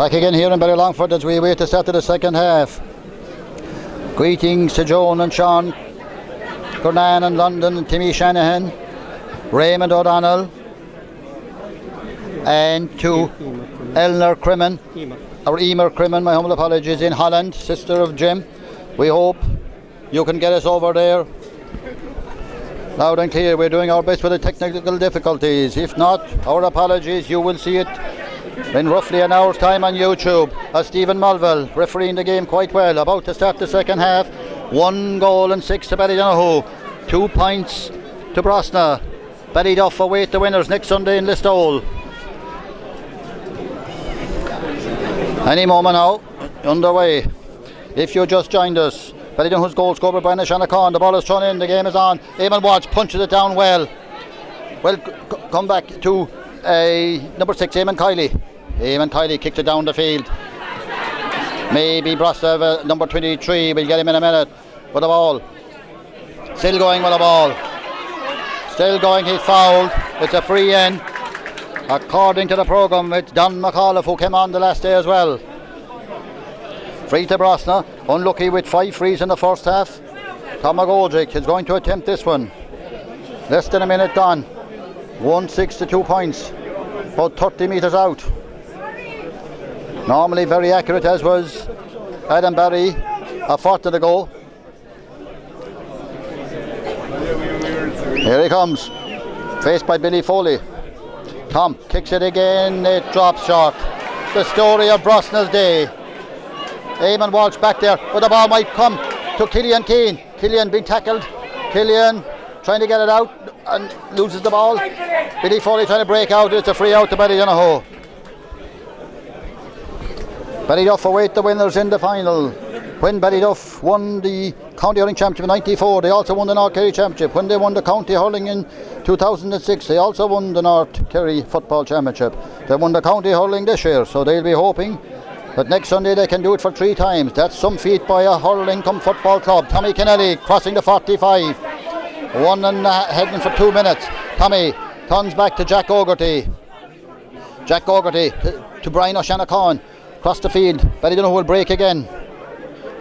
Back again here in Ballylongford as we wait to start of the second half. Greetings to Joan and Sean, Gurnan and London, and Timmy Shanahan, Raymond O'Donnell, and to Eleanor Crimmin, or Emer Crimmin, my humble apologies, in Holland, sister of Jim. We hope you can get us over there loud and clear. We're doing our best with the technical difficulties. If not, our apologies. You will see it in roughly an hour's time on YouTube as Stephen Mulville refereeing the game quite well. About to start the second half. 1 goal and 6 to Ballydonughue. 2 points to Brosna. Ballyduff await the winners next Sunday in Listowel. Any moment now, underway. If you just joined us, Ballydonughue's goal scorer by Shanachon. The ball is thrown in, the game is on. Eamon Walsh punches it down well. Well, come back to number 6, Eamon Kiley. Eamon Kiley kicked it down the field. Maybe Brosna, number 23, we'll get him in a minute. With the ball. Still going with the ball. Still going, he's fouled. It's a free in. According to the programme, it's Don McAuliffe who came on the last day as well. Free to Brosna, unlucky with 5 frees in the first half. Tom McGoldrick is going to attempt this one. Less than a minute gone. 1-6 to 2 points. About 30 metres out. Normally very accurate, as was Adam Barry a fortnight ago. Here he comes. Faced by Billy Foley. Tom kicks it again, it drops short. The story of Brosna's day. Eamon Walsh back there, but the ball might come to Killian Keane. Killian being tackled. Killian trying to get it out and loses the ball. Billy Foley trying to break out. It's a free out to Ballydonughue. Ballyduff await the winners in the final. When Ballyduff won the County Hurling Championship in '94, they also won the North Kerry Championship. When they won the County Hurling in 2006, they also won the North Kerry Football Championship. They won the County Hurling this year, so they'll be hoping that next Sunday they can do it for 3 times. That's some feat by a hurling come football club. Tommy Kennelly crossing the 45. Heading for 2 minutes. Tommy turns back to Jack O'Garty. Jack O'Garty to Brian O'Shanachon. Across the field. Ballydonughue will break again.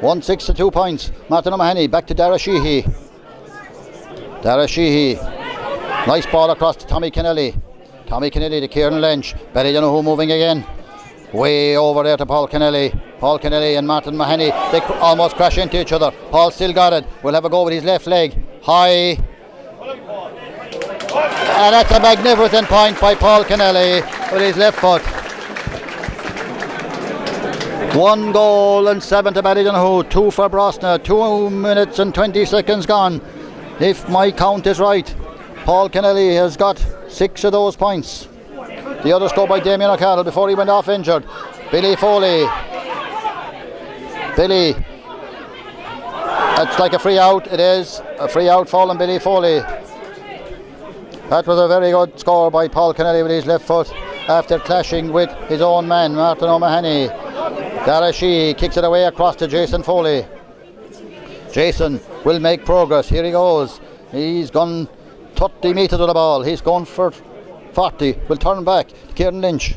1-6 to 2 points. Martin O'Mahony back to Dara Sheehy. Dara Sheehy. Nice ball across to Tommy Kennelly. Tommy Kennelly to Kieran Lynch. Ballydonughue moving again. Way over there to Paul Kennelly. Paul Kennelly and Martin Mahoney. They almost crash into each other. Paul still got it. Will have a go with his left leg. High. And that's a magnificent point by Paul Kennelly with his left foot. 1 goal and 7 to Ballydonughue. 2 for Brosna. 2 minutes and 20 seconds gone. If my count is right, Paul Kennelly has got 6 of those points. The other scored by Damien O'Carroll before he went off injured. Billy Foley. Billy. It's like a free out. It is a free out falling Billy Foley. That was a very good score by Paul Kennelly with his left foot after clashing with his own man, Martin O'Mahony. Dara Sheehy kicks it away across to Jason Foley. Jason will make progress. Here he goes. He's gone 30 metres with the ball. He's gone for 40. Will turn back to Kieran Lynch.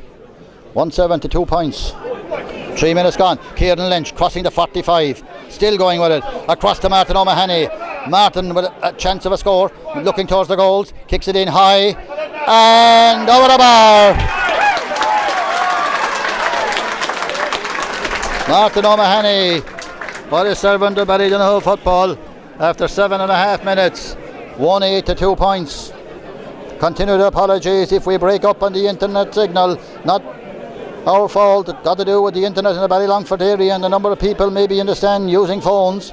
1-7 to 2 points. 3 minutes gone. Kieran Lynch crossing the 45. Still going with it. Across to Martin O'Mahony. Martin with a chance of a score. Looking towards the goals. Kicks it in high. And over the bar. Martin O'Mahony. What a servant of Ballydonughue football. After 7.5 minutes. 1-8 to 2 points. Continued apologies if we break up on the internet signal. Not our fault. It got to do with the internet in the Ballylongford area and the number of people maybe in the stand using phones.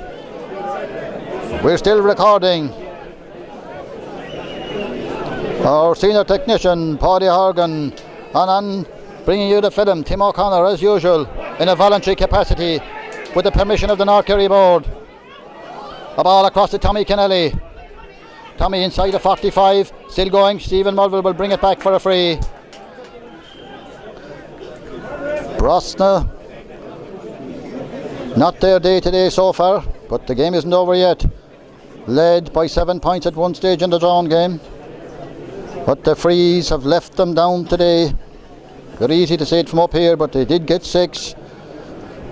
We're still recording. Our senior technician, Paddy Horgan, and bringing you the film, Tim O'Connor, as usual, in a voluntary capacity, with the permission of the North Kerry Board. A ball across to Tommy Kennelly. Tommy inside the 45, still going. Stephen Mulville will bring it back for a free. Brosna, not their day today so far, but the game isn't over yet. Led by 7 points at one stage in the drawn game, but the frees have left them down today. Very easy to say it from up here, but they did get 6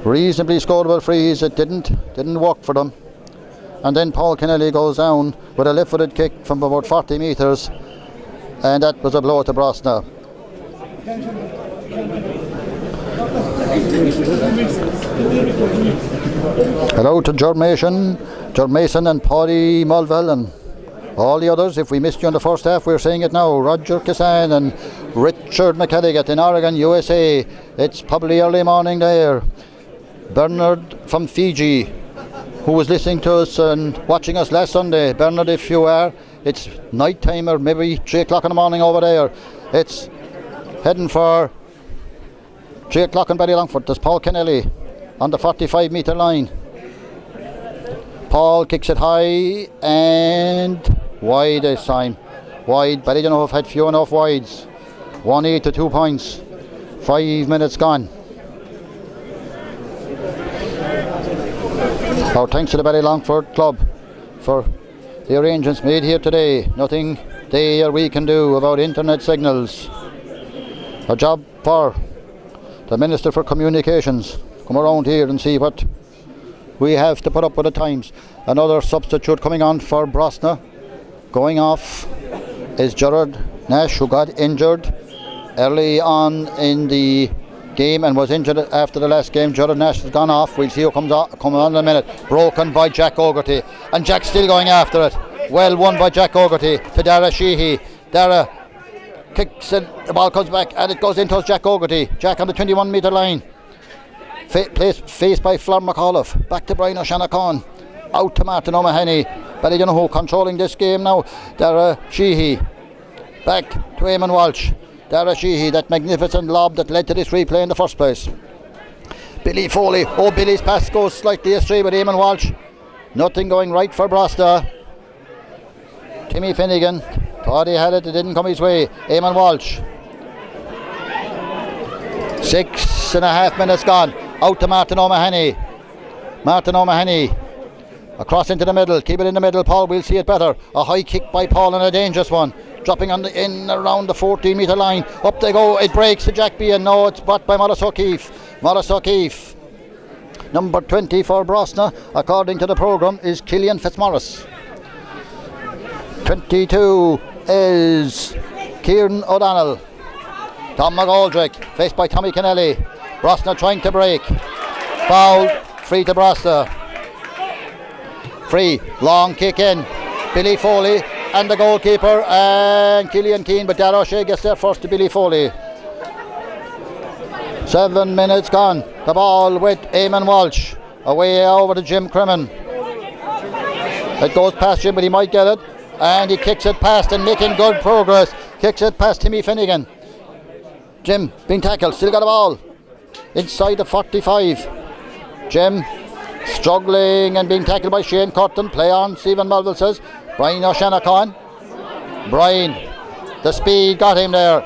reasonably scoreable frees. It didn't work for them. And then Paul Kennelly goes down with a left-footed kick from about 40 metres, and that was a blow to Brosna. Hello to Mason and Paddy Mulville and all the others. If we missed you in the first half, we're saying it now. Roger Kissan and Richard McElligott in Oregon, USA. It's probably early morning there. Bernard from Fiji, who was listening to us and watching us last Sunday. Bernard, if you are, it's night time or maybe 3 o'clock in the morning over there. It's heading for 3 o'clock in Ballylongford. There's Paul Kennelly on the 45 metre line. Paul kicks it high and wide this time. Wide. Ballydonughue have had few enough wides. 1-8 to 2 points. 5 minutes gone. Our thanks to the Ballylongford Club for the arrangements made here today. Nothing they or we can do about internet signals. A job for the Minister for Communications. Come around here and see what we have to put up with the times. Another substitute coming on for Brosna. Going off is Gerard Nash, who got injured early on in the game and was injured after the last game. Gerard Nash has gone off. We'll see who comes on in a minute. Broken by Jack O'Garty, and Jack's still going after it. Well won by Jack O'Garty to Dara Sheehy. Dara kicks it, the ball comes back and it goes into Jack O'Garty. Jack on the 21 metre line. Faced by Flor McAuliffe. Back to Brian O'Shanachon. Out to Martin O'Mahony. Ballydonughue controlling this game now. Dara Sheehy. Back to Eamon Walsh. Dara Sheehy, that magnificent lob that led to this replay in the first place. Billy Foley. Oh, Billy's pass goes slightly astray with Eamon Walsh. Nothing going right for Brosna. Timmy Finnegan thought he had it, it didn't come his way. Eamon Walsh. 6.5 minutes gone. Out to Martin O'Mahony. Martin O'Mahony. Across into the middle. Keep it in the middle, Paul. We'll see it better. A high kick by Paul and a dangerous one. Dropping on in around the 14 metre line. Up they go. It breaks to Jack B. And no, it's brought by Morris O'Keefe. Morris O'Keefe. Number 20 for Brosna, according to the programme, is Killian Fitzmaurice. 22 is Kieran O'Donnell. Tom McGoldrick, faced by Tommy Kennelly. Brosna trying to break. Foul, free to Brosna. Free, long kick in. Billy Foley and the goalkeeper and Killian Keane, but Dara O'Shea gets there first to Billy Foley. 7 minutes gone. The ball with Eamon Walsh. Away over to Jim Crimmin. It goes past Jim, but he might get it. And he kicks it past and making good progress. Kicks it past Timmy Finnegan. Jim being tackled, still got the ball. Inside the 45. Jim struggling and being tackled by Shane Curtin. Play on, Stephen Melville says. Brian O'Shanachon. Brian, the speed got him there.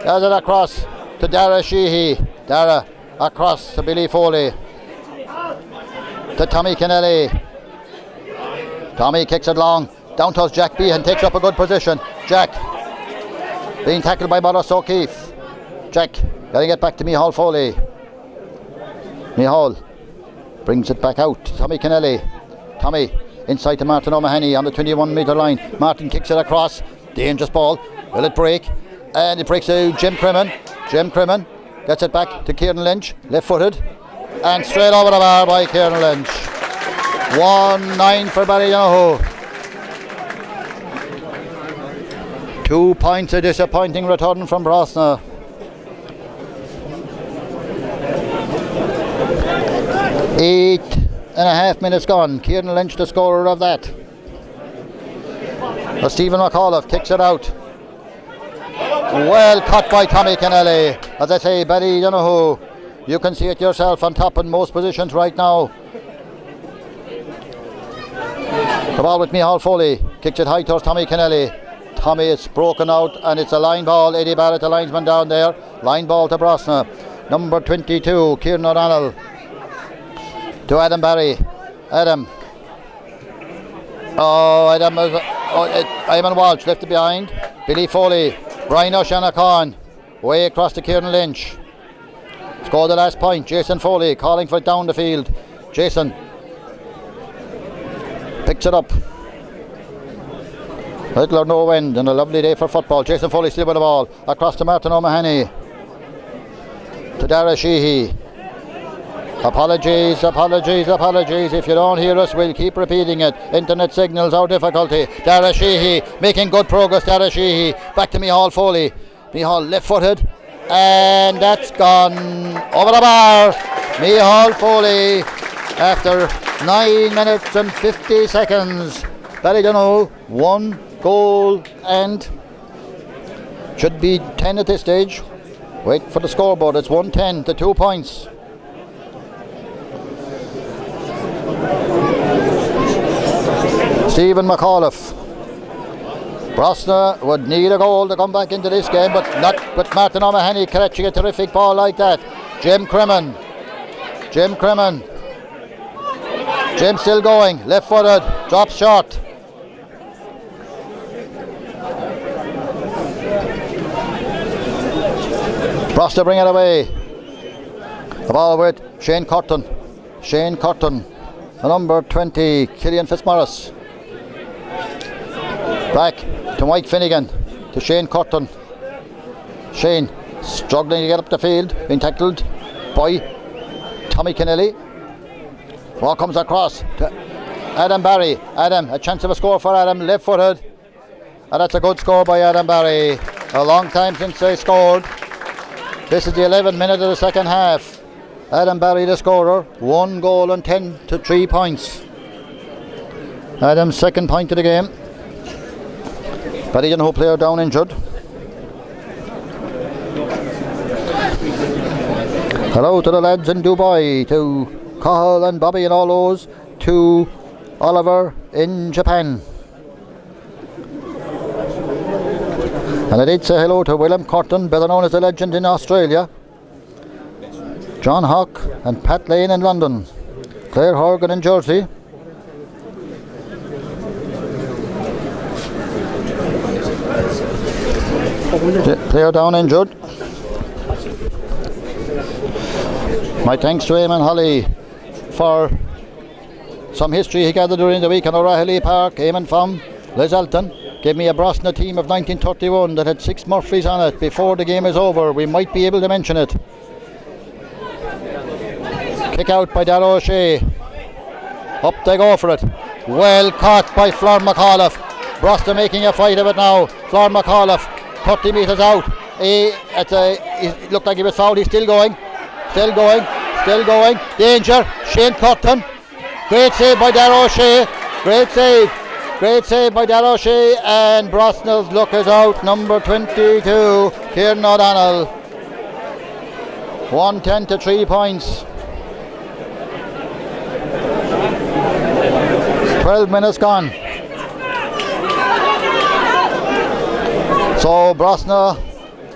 There's it across to Dara Sheehy. Dara across to Billy Foley. To Tommy Kennelly. Tommy kicks it long. Down towards Jack B and takes up a good position. Jack being tackled by Morris O'Keefe. Jack getting it back to Micheál Foley. Micheál brings it back out to Tommy Kennelly. Tommy inside to Martin O'Mahony on the 21 metre line. Martin kicks it across. Dangerous ball. Will it break? And it breaks to Jim Crimmin. Jim Crimmin gets it back to Kieran Lynch. Left footed. And straight over the bar by Kieran Lynch. 1-9 for Ballydonughue. 2 points, a disappointing return from Brosna. Eight and a half minutes gone. Kieran Lynch the scorer of that. Stephen McAuliffe kicks it out. Well cut by Tommy Kennelly. As I say, Ballydonughue, you can see it yourself on top in most positions right now. The ball with Micheál Foley. Kicks it high towards Tommy Kennelly. Tommy, it's broken out and it's a line ball. Eddie Barrett, the linesman down there. Line ball to Brosna. Number 22, Kieran O'Donnell. To Adam Barry. Adam. Eamon Walsh left it behind. Billy Foley. Brian O'Shanachon. Way across to Kieran Lynch. Scored the last point. Jason Foley calling for it down the field. Jason picks it up. Little or no end, and a lovely day for football. Jason Foley still with the ball. Across to Martin O'Mahony. To Dara Sheehy. Apologies. If you don't hear us, we'll keep repeating it. Internet signals are difficulty. Dara Sheehy making good progress. Dara Sheehy back to Micheál Foley. Micheál left footed, and that's gone over the bar. Micheál Foley after 9 minutes and 50 seconds. Ballydonughue 1 goal and should be 10 at this stage. Wait for the scoreboard. It's 1-10 to 2 points. Stephen McAuliffe. Brosna would need a goal to come back into this game, but not with Martin O'Mahony catching a terrific ball like that. Jim Crimmin. Jim still going. Left footed. Drops short. Brosna bring it away. The ball with Shane Curtin. The number 20, Killian Fitzmaurice. Back to Mike Finnegan, to Shane Curtin. Shane struggling to get up the field, being tackled by Tommy Kennelly. Ball comes across to Adam Barry. Adam, a chance of a score for Adam, left footed. And that's a good score by Adam Barry. A long time since they scored. This is the 11th minute of the second half. Adam Barry the scorer, 1 goal and 10 to 3 points. Adam's second point of the game. Ballydonughue player down injured. Hello to the lads in Dubai, to Cahill and Bobby and all those, to Oliver in Japan. And I did say hello to William Curtin, better known as the legend in Australia. John Hawke and Pat Lane in London. Claire Horgan in Jersey. Player down injured. My thanks to Eamon Holly for some history he gathered during the week in O'Reilly Park. Eamon from Les Alton gave me a Brosna team of 1931 that had 6 Murphys on it. Before the game is over, we might be able to mention it. Kick out by Darragh O'Shea. Up they go for it. Well caught by Flor McAuliffe. Brosna making a fight of it now. Flor McAuliffe, 30 metres out. He looked like he was fouled. He's still going. Danger. Shane Curtin. Great save by Darragh O'Shea. Great save by Darragh O'Shea. And Brosna's luck is out. Number 22, Kieran O'Donnell. 1-10 to 3 points. 12 minutes gone. So Brosna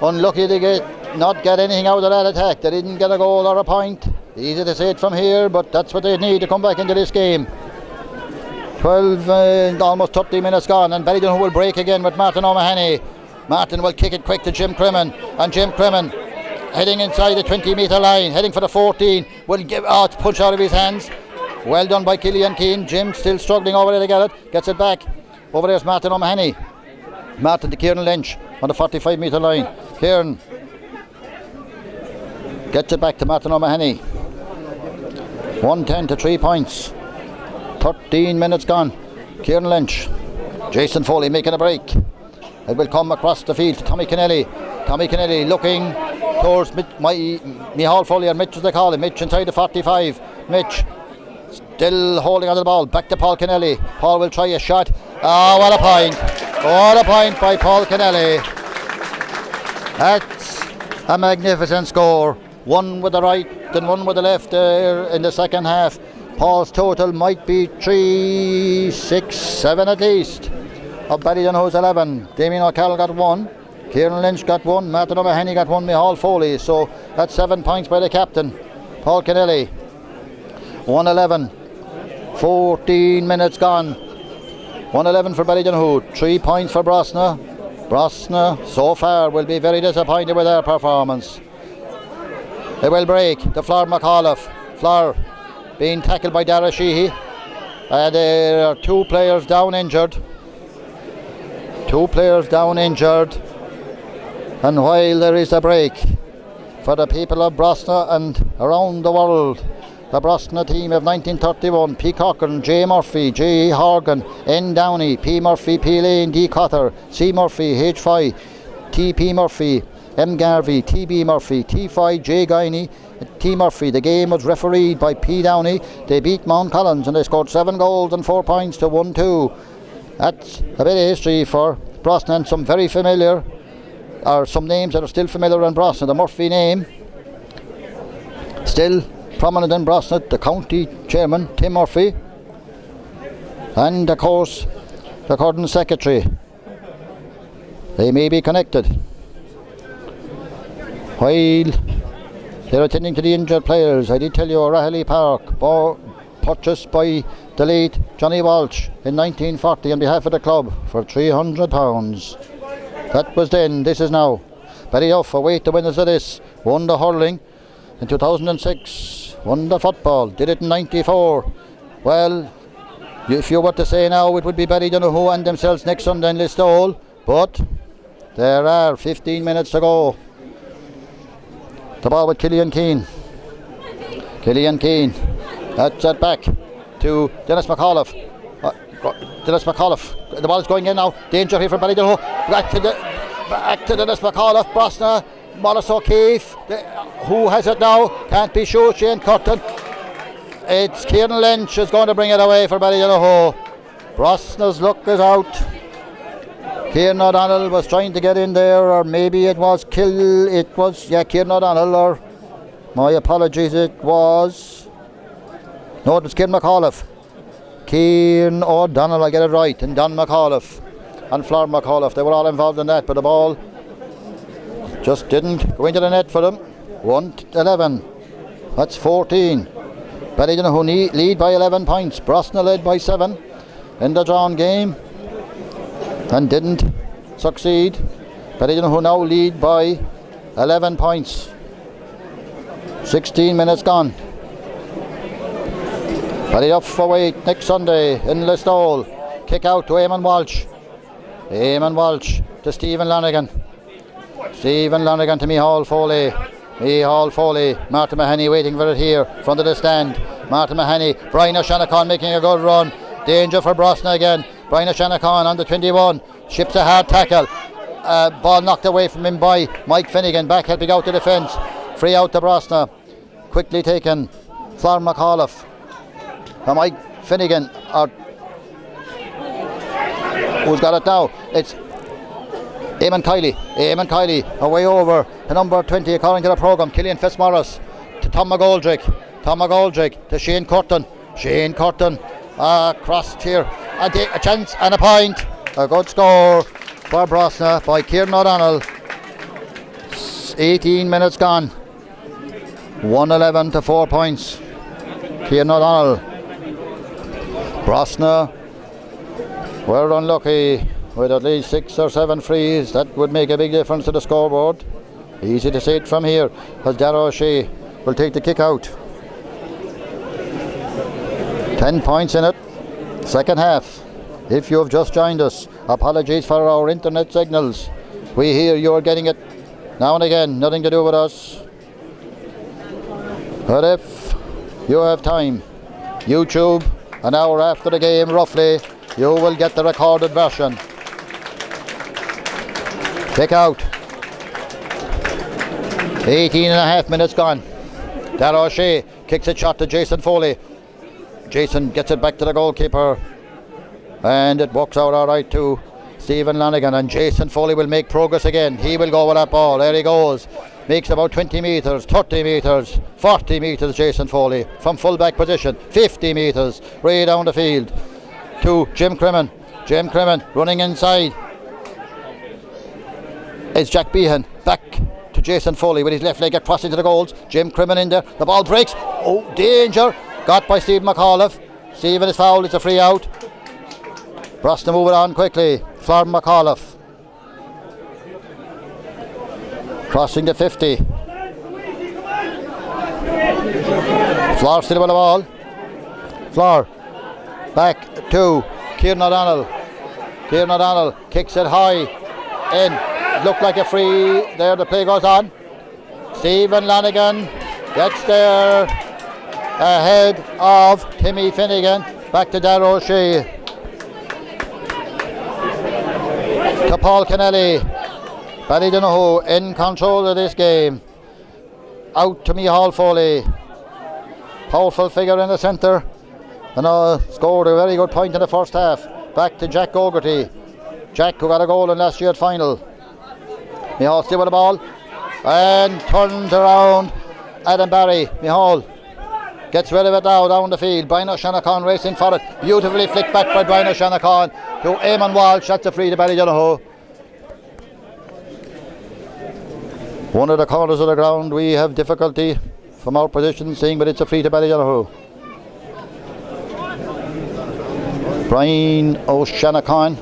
unlucky to not get anything out of that attack. They didn't get a goal or a point. Easy to say it from here, but that's what they need to come back into this game. 12 and almost 30 minutes gone, and Ballydonughue will break again with Martin O'Mahony. Martin will kick it quick to Jim Crimmin, and Jim Crimmin heading inside the 20-metre line, heading for the 14, will give it's punched out of his hands. Well done by Killian Keane. Jim still struggling over there to get it. Gets it back. Over there's Martin O'Mahony. Martin to Kieran Lynch on the 45-metre line. Kieran gets it back to Martin O'Mahony. 1-10 to 3 points. 13 minutes gone. Kieran Lynch. Jason Foley making a break. It will come across the field to Tommy Kennelly. Tommy Kennelly looking towards Micheál Foley, or Mitch as they call him. Mitch inside the 45. Mitch still holding on to the ball. Back to Paul Kennelly. Paul will try a shot. What a point. What a point by Paul Kennelly. That's a magnificent score. One with the right and one with the left there in the second half. Paul's total might be 3, 6, 7 at least. Of Ballydonughue 11. Damien O'Callaghan got 1. Kieran Lynch got 1. Martin O'Mahony got 1. Micheál Foley. So that's 7 points by the captain, Paul Kennelly. 1-11. 14 minutes gone. 1-11 for Ballydonughue. 3 points for Brosna. Brosna so far will be very disappointed with their performance. They will break to Flor McAuliffe. Flor being tackled by Dara Sheehy. There are two players down injured. And while there is a break for the people of Brosna and around the world, the Brosna team of 1931, P. Cochran, J. Murphy, J. Horgan, N. Downey, P. Murphy, P. Lane, D. Cotter, C. Murphy, H. Foy, T. P. Murphy, M. Garvey, T. B. Murphy, T. Foy, J. Guiney, T. Murphy. The game was refereed by P. Downey. They beat Mount Collins and they scored 7 goals and 4 points to 1-2. That's a bit of history for Brosna, and some very familiar, or some names that are still familiar in Brosna. The Murphy name, still prominent in Brosna, the county chairman, Tim Murphy, and of course the current secretary. They may be connected. While they're attending to the injured players, I did tell you O'Reilly Park, purchased by the late Johnny Walsh in 1940 on behalf of the club for £300. That was then, this is now. Ballydonughue await the winners of this. Won the hurling in 2006, won the football, did it in 94. Well, if you were to say now, it would be Ballydonughue and themselves next Sunday in Listowel, but there are 15 minutes to go. The ball with Killian Keane. That's it back to Dennis McAuliffe. The ball is going in now. Danger here for Ballydonughue. Back to Dennis McAuliffe. Brosna. Morris O'Keefe. Who has it now? Can't be sure. Shane Curtin. It's Kieran Lynch is going to bring it away for Ballydonughue. Brosna's luck is out. Kieran O'Donnell was trying to get in there, or maybe it was Kieran O'Donnell, or my apologies, it was Kieran McAuliffe. Kieran O'Donnell, I get it right, and Don McAuliffe and Flor McAuliffe, they were all involved in that, but the ball just didn't go into the net for them. 1-11, that's 14. Ballydonughue lead by 11 points. Brosna led by 7 in the drawn game and didn't succeed. Ballydonughue now lead by 11 points. 16 minutes gone. Ballydonughue away next Sunday in Listowel. Kick out to Eamon Walsh. Eamon Walsh to Stephen Lanigan. Stephen Lanigan to Micheál Foley. Micheál Foley. Martin Mahoney waiting for it here, front of the stand. Martin Mahoney. Brian O'Shanachon making a good run. Danger for Brosna again. Brian O'Shanachon on the 21. Ships a hard tackle. Ball knocked away from him by Mike Finnegan. Back helping out the defence. Free out to Brosna. Quickly taken. Flor McAuliffe. Mike Finnegan. Who's got it now? It's Eamon Kiley away over to number 20 according to the programme. Killian Fitzmaurice to Tom McGoldrick to Shane Curtin. Crossed here. A chance and a point. A good score for Brosna by Kieran O'Donnell. 18 minutes gone. 1-11 to 4 points. Kieran O'Donnell. Brosna were unlucky with at least 6 or 7 frees. That would make a big difference to the scoreboard. Easy to see it from here as Darragh O'Shea will take the kick out. 10 points in it. Second half. If you have just joined us, apologies for our internet signals. We hear you are getting it now and again, nothing to do with us. But if you have time, YouTube, an hour after the game roughly, you will get the recorded version. Kick out. 18 and a half minutes gone. Darragh O'Shea kicks a shot to Jason Foley. Jason gets it back to the goalkeeper and it works out alright to Stephen Lanigan, and Jason Foley will make progress again. He will go with that ball. There he goes. Makes about 20 metres, 30 metres, 40 metres Jason Foley from full back position. 50 metres right down the field to Jim Crimmin. Jim Crimmin running inside. It's Jack Behan back to Jason Foley with his left leg across into the goals. Jim Crimmin in there. The ball breaks. Oh, danger. Got by Stephen McAuliffe. Stephen is fouled. It's a free out. Brosna moving on quickly. Flor McAuliffe. Crossing the 50. Floor still with the ball. Floor. Back to Kieran O'Donnell. Kieran O'Donnell kicks it high. In. Looked like a free. There the play goes on. Stephen Lanigan gets there ahead of Timmy Finnegan. Back to Darragh O'Shea. To Paul Kennelly. Ballydonughue in control of this game. Out to Micheál Foley. Powerful figure in the centre. And scored a very good point in the first half. Back to Jack O'Garty. Jack, who got a goal in last year's final. Micheál still with the ball. And turns around. Adam Barry. Micheál gets rid of it now down the field. Brian O'Shanachon racing for it. Beautifully flicked back by Brian O'Shanachon to Eamon Walsh. That's a free to Ballydonughue. One of the corners of the ground we have difficulty from our position seeing, but it's a free to Ballydonughue. Brian O'Shanachon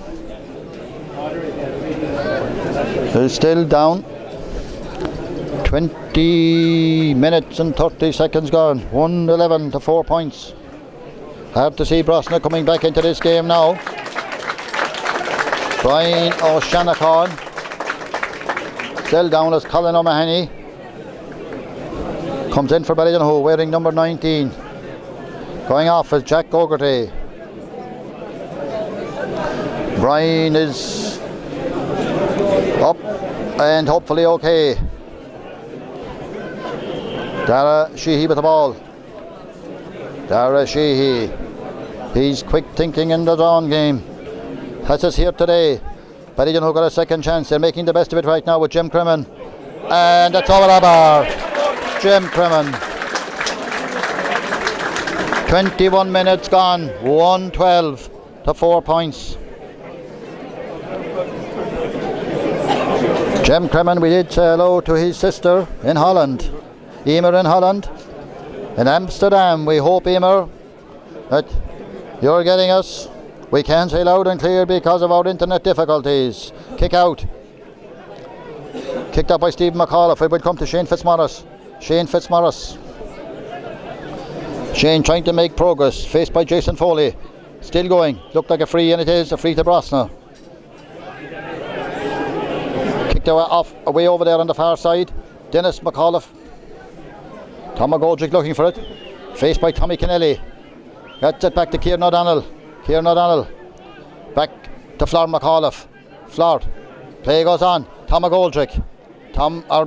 is still down. 20 minutes and 30 seconds gone. 1-11 to 4 points. Hard to see Brosna coming back into this game now. Brian O'Shanachon still down as Colin O'Mahony. Comes in for Ballydonughue wearing number 19. Going off is Jack O'Garty. Brian is up and hopefully okay. Darragh Sheehy with the ball. Darragh Sheehy. He's quick thinking in the drawn game. Has us here today. Ballydonughue got a second chance. They're making the best of it right now with Jim Cremin. And it's over the bar. Jim Cremin. 21 minutes gone. 1-12 to 4 points. Jim Cremin, we did say hello to his sister in Holland. Emer in Holland. In Amsterdam. We hope, Emer, that you're getting us. We can't say loud and clear because of our internet difficulties. Kick out. Kicked up by Stephen McAuliffe. It would come to Shane Fitzmaurice. Shane Fitzmaurice. Shane trying to make progress. Faced by Jason Foley. Still going. Looked like a free, and it is a free to Brosna. Kicked away over there on the far side. Dennis McAuliffe. Tom McGoldrick looking for it. Faced by Tommy Kennelly. Gets it back to Kieran O'Donnell. Kieran O'Donnell. Back to Flor McAuliffe. Flor. Play goes on. Tom McGoldrick.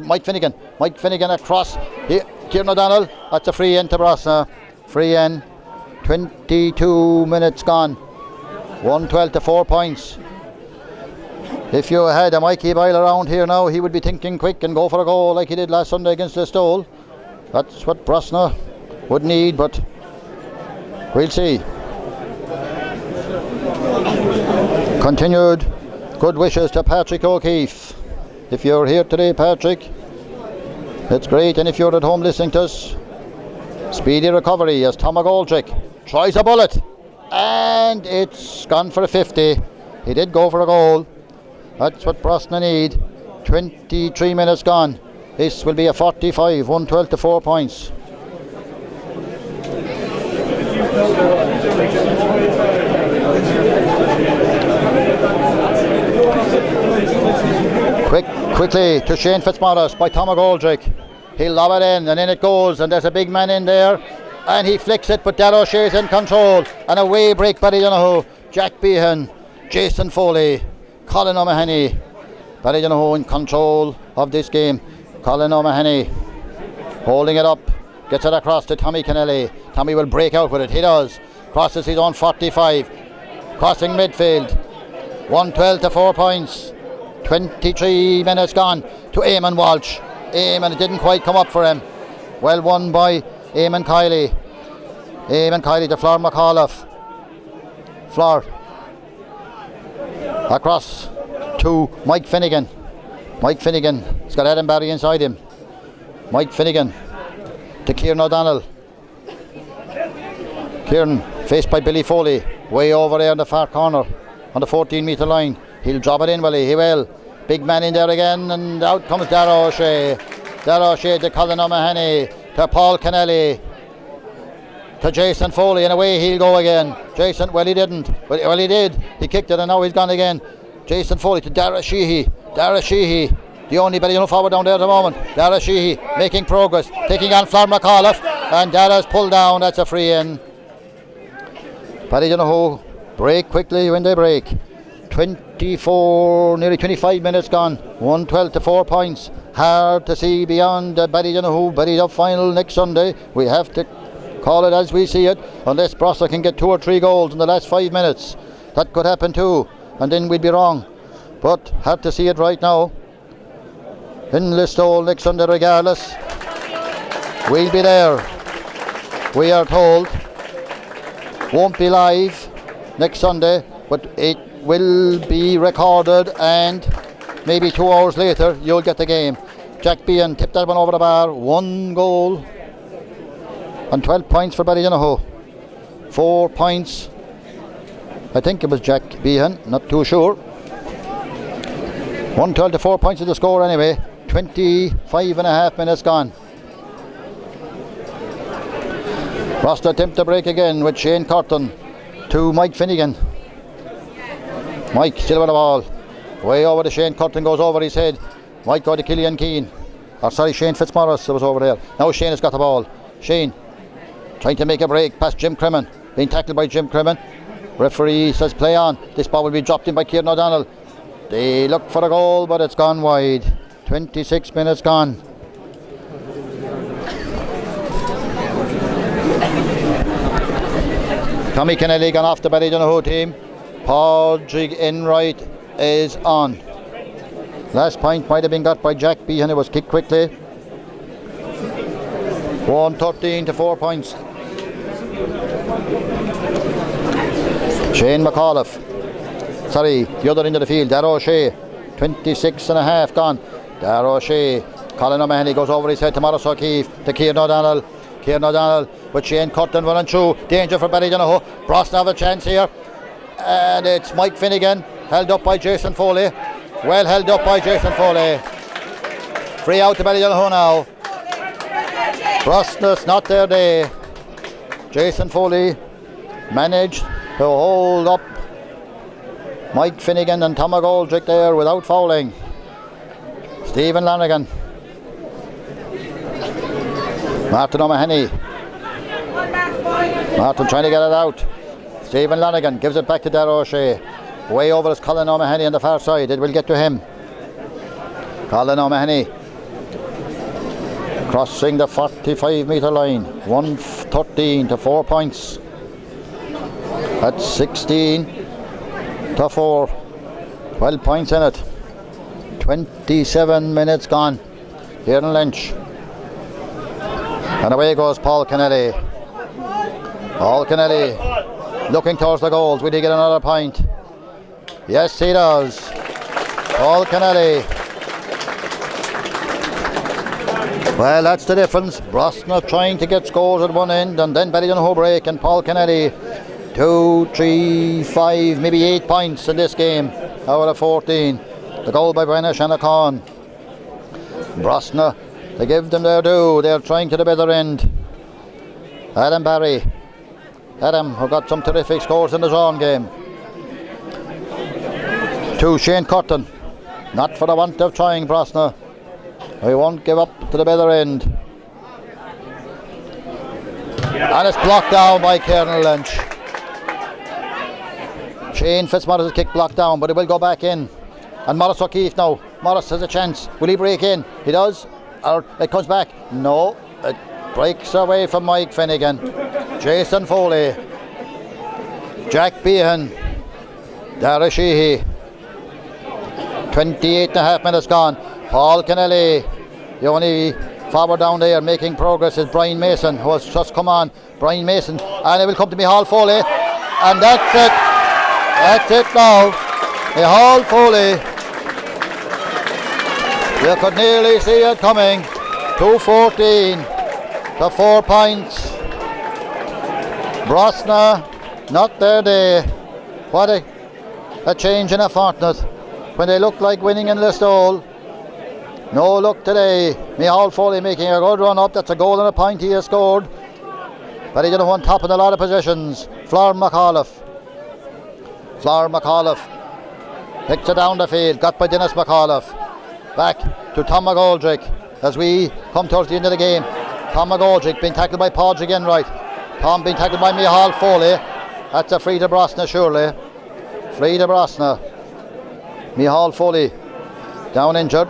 Mike Finnegan. Mike Finnegan across. Kieran O'Donnell. That's a free in to Brosna. Free in. 22 minutes gone. 1-12 to 4 points. If you had a Mikey Boyle around here now, he would be thinking quick and go for a goal like he did last Sunday against the Stole. That's what Brosna would need, but we'll see. Continued good wishes to Patrick O'Keefe. If you're here today, Patrick, it's great. And if you're at home listening to us, speedy recovery as Tom McGoldrick tries a bullet. And it's gone for a 50. He did go for a goal. That's what Brosna need. 23 minutes gone. This will be a 45, 1-12 to 4 points. Quickly to Shane Fitzmaurice by Tom McGoldrick. He'll lob it in, and in it goes, and there's a big man in there, and he flicks it, but Darragh O'Shea's in control, and away break Ballydonughue. Jack Behan, Jason Foley, Colin O'Mahony. Ballydonughue in control of this game. Colin O'Mahony holding it up, gets it across to Tommy Kennelly. Tommy will break out with it. He does. Crosses his own 45. Crossing midfield. 1-12 to 4 points. 23 minutes gone to Eamon Walsh. Eamon, it didn't quite come up for him. Well won by Eamon Kiley. Eamon Kiley to Flor McAuliffe. Flor. Across to Mike Finnegan. Mike Finnegan. He's got Adam Barry inside him. Mike Finnegan to Kieran O'Donnell. Kieran faced by Billy Foley. Way over there in the far corner on the 14 metre line. He'll drop it in, will he? He will. Big man in there again, and out comes Darragh O'Shea. Darragh O'Shea to Colin O'Mahony, to Paul Kennelly, to Jason Foley, and away he'll go again. Jason, well he didn't, well he did. He kicked it and now he's gone again. Jason Foley to Darragh Sheehy. Darragh Sheehy, the only Ballydonughue forward down there at the moment. Darragh Sheehy making progress, taking on Flor McAuliffe, and Darragh's pulled down. That's a free in. Ballydonughue break quickly when they break. 24, nearly 25 minutes gone. 112 to 4 points. Hard to see beyond the Ballydonughue final next Sunday. We have to call it as we see it, unless Brosna can get 2 or 3 goals in the last 5 minutes. That could happen too, and then we'd be wrong. But hard to see it right now. In Listowel next Sunday regardless. We'll be there, we are told. Won't be live next Sunday, but it will be recorded, and maybe 2 hours later you'll get the game. Jack Behan tipped that one over the bar. 1 goal and 12 points for Ballydonughue. 4 points, I think it was Jack Behan, not too sure. 112 to 4 points is the score anyway. 25 and a half minutes gone. Brosna attempt to break again with Shane Curtin to Mike Finnegan. Mike still with the ball. Way over to Shane Curtin, goes over his head. Mike go to Killian Keane. Shane Fitzmaurice was over there. Now Shane has got the ball. Shane trying to make a break past Jim Cremen. Being tackled by Jim Cremen. Referee says play on. This ball will be dropped in by Kieran O'Donnell. They look for a goal, but it's gone wide. 26 minutes gone. Tommy Kennelly gone off the Ballydonughue team. Padraig Enright is on. Last point might have been got by Jack Behan. It was kicked quickly. 113 to 4 points. Shane McAuliffe. Sorry, the other end of the field. Darragh O'Shea. 26 and a half gone. Darragh O'Shea. Colin O'Mahony goes over his head to Maurice O'Keefe. To Kieran O'Donnell. Kieran O'Donnell with Shane Curtin running through. Danger for Ballydonughue. Brosna have a chance here. And it's Mike Finnegan. Held up by Jason Foley. Well held up by Jason Foley. Free out to Ballydonughue now. Brosna's not their day. Jason Foley managed to hold up Mike Finnegan and Tom McGoldrick there without fouling. Stephen Lanigan. Martin O'Mahony. Martin trying to get it out. Stephen Lanigan gives it back to Darragh O'Shea. Way over is Colin O'Mahony on the far side. It will get to him. Colin O'Mahony crossing the 45 metre line. 113 to 4 points. That's 16 to 4. 12 points in it. 27 minutes gone here in Lynch. And away goes Paul Kennelly. Paul Kennelly looking towards the goals. Will he get another point? Yes, he does. Paul Kennelly. Well, that's the difference. Brosna trying to get scores at one end, and then Ballydonughue break, and Paul Kennelly 2, 3, 5, maybe 8 points in this game out of 14. The goal by Brenna Shanachon. Brosna, they give them their due. They're trying to the better end. Adam Barry. Adam, who got some terrific scores in his own game. To Shane Curtin. Not for the want of trying, Brosna. We won't give up to the better end. And it's blocked down by Kieran Lynch. Shane Fitzmaurice's kick blocked down, but it will go back in. And Maurice O'Keefe now. Maurice has a chance. Will he break in? He does. Or it comes back. No. It breaks away from Mike Finnegan. Jason Foley. Jack Behan. Darragh Sheehy. 28 and a half minutes gone. Paul Kennelly. The only forward down there making progress is Brian Mason, who has just come on. Brian Mason. And it will come to Micheál Foley. And that's it. That's it now. Micheál Foley. You could nearly see it coming. 2:14 to 4 points. Brosna, not their day. What a change in a fortnight. when they look like winning in Listowel. No luck today. Micheál Foley making a good run up. That's a goal and a point he has scored. Ballydonughue on top in a lot of possessions. Flor McAuliffe picks it down the field. Got by Dennis McAuliffe. Back to Tom McGoldrick as we come towards the end of the game. Tom McGoldrick being tackled by Podge again, right. Tom being tackled by Micheál Foley. That's a free to Brosna, surely. Free to Brosna. Micheál Foley down injured.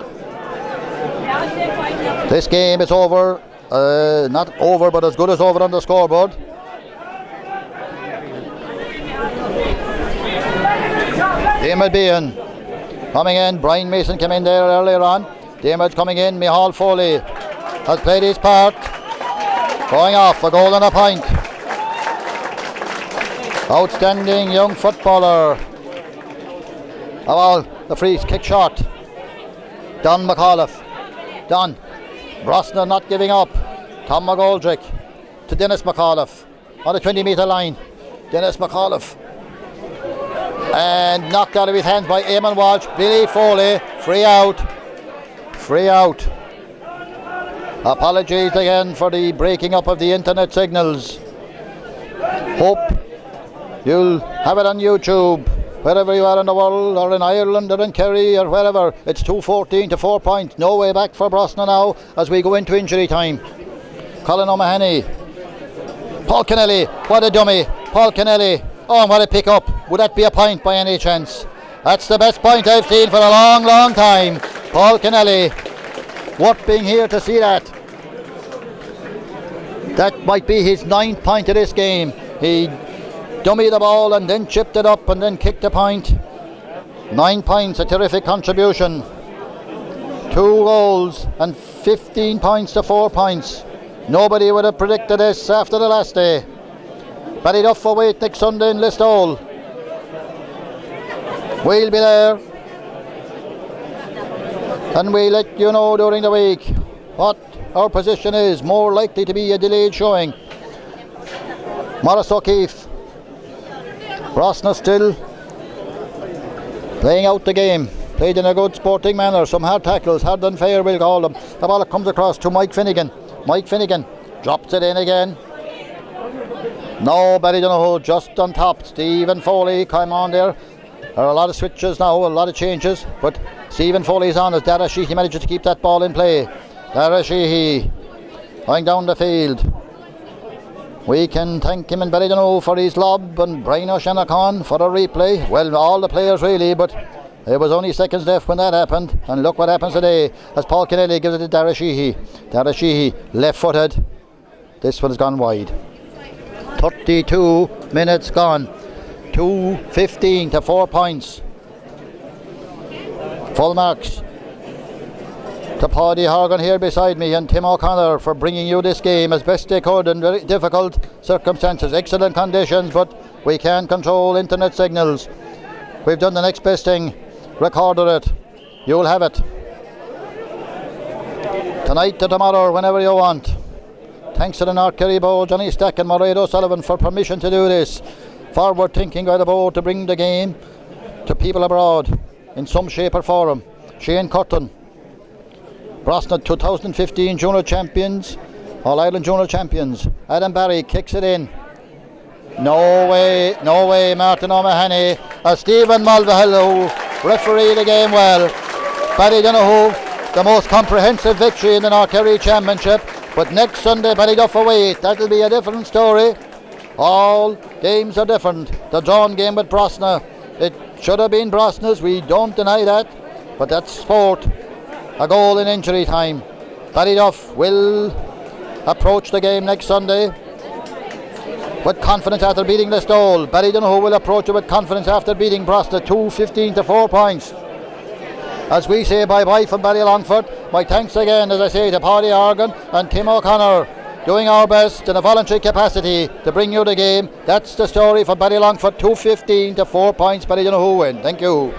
This game is over. Not over, but as good as over on the scoreboard. Diarmaid Behan coming in. Brian Mason came in there earlier on. Diarmaid's coming in. Micheál Foley has played his part. Going off, a goal and a point. Outstanding young footballer. Oh, well, the free kick shot. Don McAuliffe. Don. Brosna not giving up. Tom McGoldrick to Dennis McAuliffe on the 20-metre line. Dennis McAuliffe. And knocked out of his hands by Eamon Walsh. Billy Foley. Free out. Apologies again for the breaking up of the internet signals. Hope you'll have it on YouTube. Wherever you are in the world, or in Ireland, or in Kerry, or wherever. It's 2:14 to 4 points. No way back for Brosna now as we go into injury time. Colin O'Mahony. Paul Kennelly. What a dummy. Paul Kennelly. Oh, what a pick up. Would that be a point by any chance? That's the best point I've seen for a long, long time. Paul Kennelly. Worth being here to see that. That might be his 9th point of this game. He dummied the ball and then chipped it up and then kicked a point. 9 points, a terrific contribution. 2 goals and 15 points to 4 points. Nobody would have predicted this after the last day. Ballydonughue away next Sunday in Listowel. We'll be there. And we'll let you know during the week what our position is. More likely to be a delayed showing. Morris O'Keefe. Brosna still playing out the game. Played in a good sporting manner. Some hard tackles, hard and fair we'll call them. The ball comes across to Mike Finnegan. Mike Finnegan drops it in again. No, Ballydonughue just on top. Stephen Foley came on there. There are a lot of switches now, a lot of changes, but Stephen Foley's on as Dara Sheehy manages to keep that ball in play. Dara Sheehy going down the field. We can thank him in Ballydonughue for his lob and Brian O'Shanachon for a replay. Well, all the players really, but there was only seconds left when that happened. And look what happens today as Paul Kennelly gives it to Dara Sheehy. Dara Sheehy, left-footed. This one's gone wide. 32 minutes gone. 2:15 to 4 points. Full marks to Paddy Horgan here beside me and Tim O'Connor for bringing you this game as best they could in very difficult circumstances. Excellent conditions, but we can't control internet signals. We've done the next best thing. Recorded it. You'll have it tonight to tomorrow, whenever you want. Thanks to the North Kerry Board, Johnny Stack and Mairead O'Sullivan for permission to do this. Forward thinking by the board to bring the game to people abroad in some shape or form. Shane Curtin. Brosna 2015 Junior Champions, All-Ireland Junior Champions. Adam Barry kicks it in. No way, Martin O'Mahony. Stephen Mulvihill, who refereed the game well. Ballydonughue, the most comprehensive victory in the North Kerry Championship. But next Sunday, Ballydonughue away, that'll be a different story. All games are different. The drawn game with Brosna, it should have been Brosna's, we don't deny that. But that's sport. A goal in injury time. Ballydonughue will approach the game next Sunday with confidence after beating Listowel. Ballydonughue will approach it with confidence after beating Brosna 2:15 to 4 points. As we say bye-bye from Ballylongford, my thanks again, as I say, to Paddy Horgan and Tim O'Connor, doing our best in a voluntary capacity to bring you the game. That's the story for Ballylongford, 2:15 to 4 points, Ballydonughue win. Thank you.